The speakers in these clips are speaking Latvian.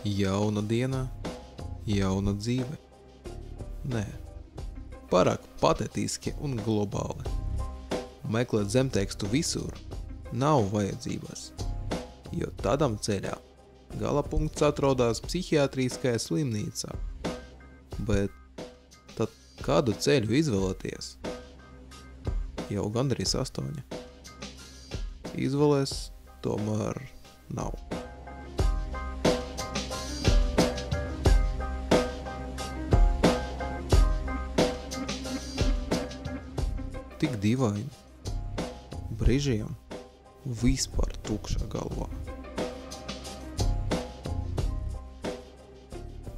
Jauna dienā, jauna dzīve. Nē, pārāk patetiski un globāli. Meklēt zemtekstu visur nav vajadzības, jo tādam ceļā gala punkts atrodas psihiatriskajā slimnīcā. Bet tad kādu ceļu izvēlēties? Jau gandrīz 8. Izvēles tomēr nav. Tik dīvaini, brīžiem vispār tukša galvā.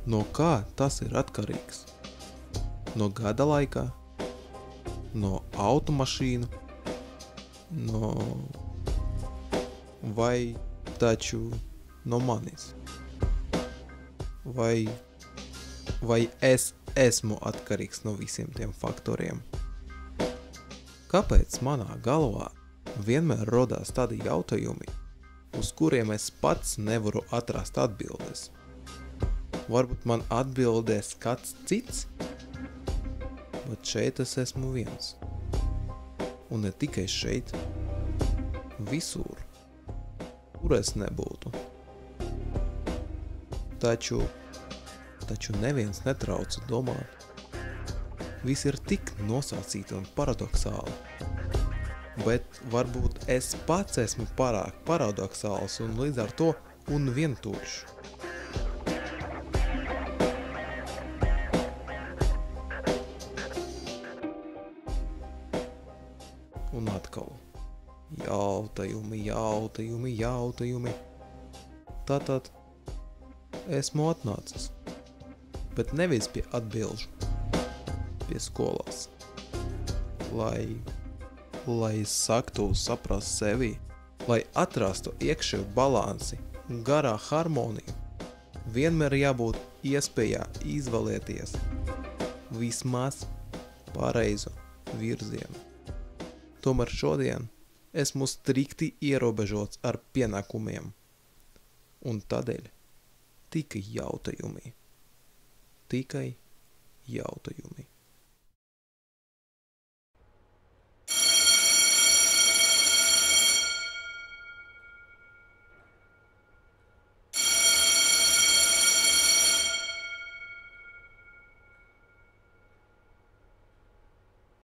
No kā tas ir atkarīgs? No gada laikā? No automašīnu? Vai taču no manis? Vai es esmu atkarīgs no visiem tiem faktoriem? Kāpēc manā galvā vienmēr rodās tādi jautājumi, uz kuriem es pats nevaru atrast atbildes? Varbūt man atbildēs kāds cits? Bet šeit es esmu viens. Un ne tikai šeit, visur, kur es nebūtu. Taču neviens netrauca domāt. Viss ir tik nosacīti un paradoxāli. Bet varbūt es pats esmu pārāk paradoxāls un līdz ar to un vientuļš. Un atkal jautājumi. Tātad esmu atnācis, bet nevis pie atbilžu, pie skolās, lai saktu saprast sevi, lai atrastu iekšēju balansi un garā harmoniju, vienmēr jābūt iespējā izvēlēties vismaz pareizu virzienu. Tomēr šodien esmu strikti ierobežots ar pienākumiem, un tādēļ tikai jautājumi.